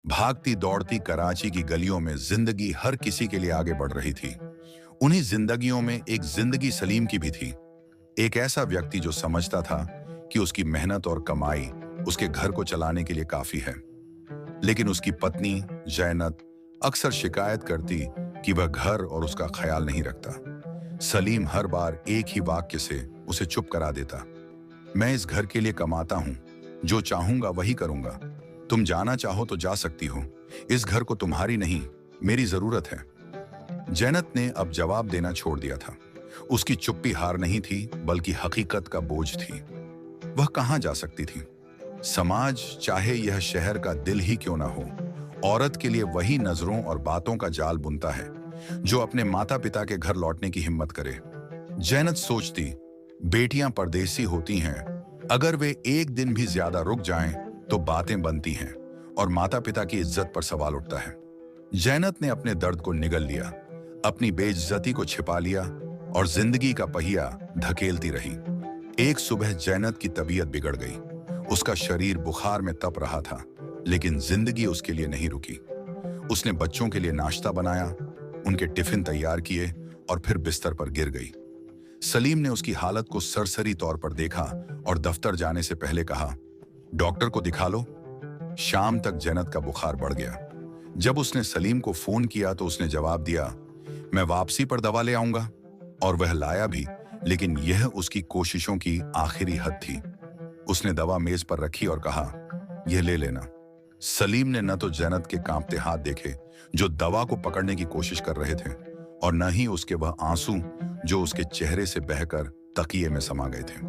भागती दौड़ती कराची की गलियों में जिंदगी हर किसी के लिए आगे बढ़ रही थी। उन्हीं जिंदगियों में एक जिंदगी सलीम की भी थी। एक ऐसा व्यक्ति जो समझता था कि उसकी मेहनत और कमाई उसके घर को चलाने के लिए काफी है। लेकिन उसकी पत्नी जैनत अक्सर शिकायत करती कि वह घर और उसका ख्याल नहीं रखता। सलीम हर बार एक ही वाक्य से उसे चुप करा देता। मैं इस घर के लिए कमाता हूं, जो चाहूंगा वही करूंगा। तुम जाना चाहो तो जा सकती हो। इस घर को तुम्हारी नहीं, मेरी जरूरत है। जैनत ने अब जवाब देना छोड़ दिया था। उसकी चुप्पी हार नहीं थी, बल्कि हकीकत का बोझ थी। वह कहां जा सकती थी? समाज, चाहे यह शहर का दिल ही क्यों ना हो, औरत के लिए वही नजरों और बातों का जाल बुनता है जो अपने माता पिता के घर लौटने की हिम्मत करे। जैनत सोचती, बेटियां परदेसी होती हैं, अगर वे एक दिन भी ज्यादा रुक जाएं तो बातें बनती हैं और माता पिता की इज्जत पर सवाल उठता है। जैनत ने अपने दर्द को निगल लिया, अपनी बेइज्जती को छिपा लिया और जिंदगी का पहिया धकेलती रही। एक सुबह जैनत की तबीयत बिगड़ गई। उसका शरीर बुखार में तप रहा था, लेकिन जिंदगी उसके लिए नहीं रुकी। उसने बच्चों के लिए नाश्ता बनाया, उनके टिफिन तैयार किए और फिर बिस्तर पर गिर गई। सलीम ने उसकी हालत को सरसरी तौर पर देखा और दफ्तर जाने से पहले कहा, डॉक्टर को दिखा लो। शाम तक जैनत का बुखार बढ़ गया। जब उसने सलीम को फोन किया तो उसने जवाब दिया, मैं वापसी पर दवा ले आऊंगा। और वह लाया भी, लेकिन यह उसकी कोशिशों की आखिरी हद थी। उसने दवा मेज पर रखी और कहा, यह ले लेना। सलीम ने न तो जैनत के कांपते हाथ देखे जो दवा को पकड़ने की कोशिश कर रहे थे, और न ही उसके वह आंसू जो उसके चेहरे से बहकर तकिए में समा गए थे।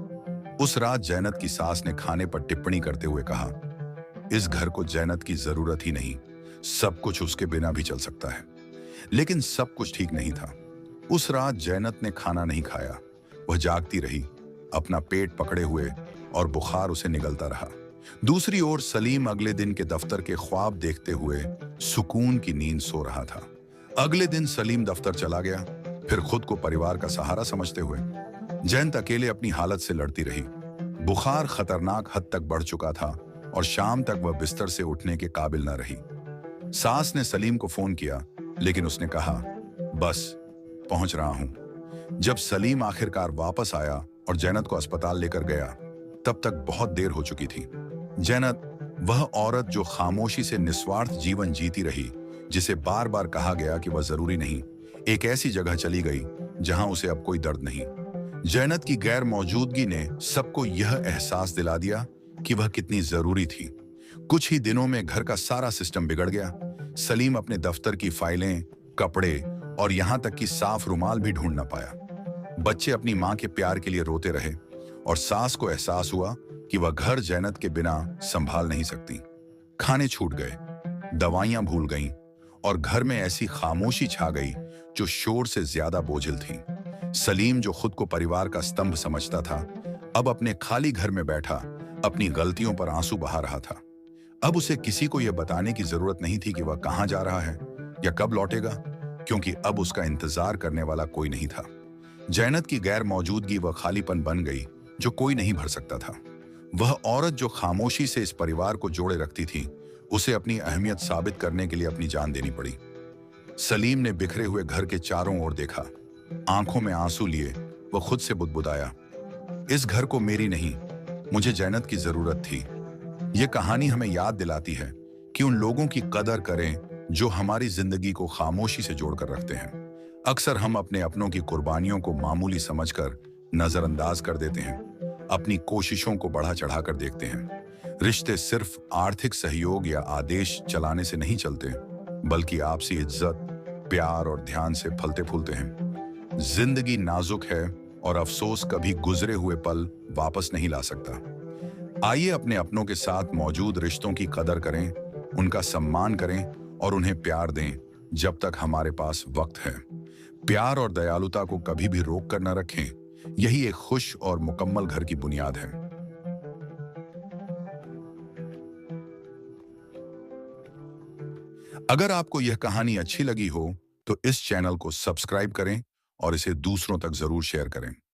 उस रात जैनत की सास ने खाने पर टिप्पणी करते हुए कहा, इस घर को जैनत की जरूरत ही नहीं, सब कुछ उसके बिना भी चल सकता है। लेकिन सब कुछ ठीक नहीं था। उस रात जैनत ने खाना नहीं खाया। वह जागती रही, अपना पेट पकड़े हुए, और बुखार उसे निगलता रहा। दूसरी ओर सलीम अगले दिन के दफ्तर के ख्वाब देखते हुए सुकून की नींद सो रहा था। अगले दिन सलीम दफ्तर चला गया, फिर खुद को परिवार का सहारा समझते हुए। जैनत अकेले अपनी हालत से लड़ती रही। बुखार खतरनाक हद तक बढ़ चुका था और शाम तक वह बिस्तर से उठने के काबिल न रही। सास ने सलीम को फोन किया, लेकिन उसने कहा, बस पहुंच रहा हूं। जब सलीम आखिरकार वापस आया और जैनत को अस्पताल लेकर गया, तब तक बहुत देर हो चुकी थी। जैनत, वह औरत जो खामोशी से निस्वार्थ जीवन जीती रही, जिसे बार बार कहा गया कि वह जरूरी नहीं, एक ऐसी जगह चली गई जहां उसे अब कोई दर्द नहीं। जैनत की गैर मौजूदगी ने सबको यह एहसास दिला दिया कि वह कितनी जरूरी थी। कुछ ही दिनों में घर का सारा सिस्टम बिगड़ गया। सलीम अपने दफ्तर की फाइलें, कपड़े और यहां तक कि साफ रुमाल भी ढूंढ न पाया। बच्चे अपनी मां के प्यार के लिए रोते रहे और सास को एहसास हुआ कि वह घर जैनत के बिना संभाल नहीं सकती। खाने छूट गए, दवाइयां भूल गईं और घर में ऐसी खामोशी छा गई जो शोर से ज्यादा बोझिल थी। सलीम, जो खुद को परिवार का स्तंभ समझता था, अब अपने खाली घर में बैठा अपनी गलतियों पर आंसू बहा रहा था। अब उसे किसी को यह बताने की जरूरत नहीं थी कि वह कहां जा रहा है या कब लौटेगा, क्योंकि अब उसका इंतजार करने वाला कोई नहीं था। जैनत की गैर मौजूदगी वह खालीपन बन गई जो कोई नहीं भर सकता था। वह औरत जो खामोशी से इस परिवार को जोड़े रखती थी, उसे अपनी अहमियत साबित करने के लिए अपनी जान देनी पड़ी। सलीम ने बिखरे हुए घर के चारों ओर देखा। आंखों में आंसू लिए वह खुद से बुदबुदाया, इस घर को मेरी नहीं, मुझे जैनत की जरूरत थी। यह कहानी हमें याद दिलाती है कि उन लोगों की कदर करें जो हमारी जिंदगी को खामोशी से जोड़कर रखते हैं। अक्सर हम अपने अपनों की कुर्बानियों को मामूली समझकर नजरअंदाज कर देते हैं, अपनी कोशिशों को बढ़ा चढ़ाकर देखते हैं। रिश्ते सिर्फ आर्थिक सहयोग या आदेश चलाने से नहीं चलते, बल्कि आपसी इज्जत, प्यार और ध्यान से फलते फूलते हैं। जिंदगी नाजुक है और अफसोस कभी गुजरे हुए पल वापस नहीं ला सकता। आइए अपने अपनों के साथ मौजूद रिश्तों की कदर करें, उनका सम्मान करें और उन्हें प्यार दें जब तक हमारे पास वक्त है। प्यार और दयालुता को कभी भी रोक कर न रखें, यही एक खुश और मुकम्मल घर की बुनियाद है। अगर आपको यह कहानी अच्छी लगी हो तो इस चैनल को सब्सक्राइब करें और इसे दूसरों तक जरूर शेयर करें।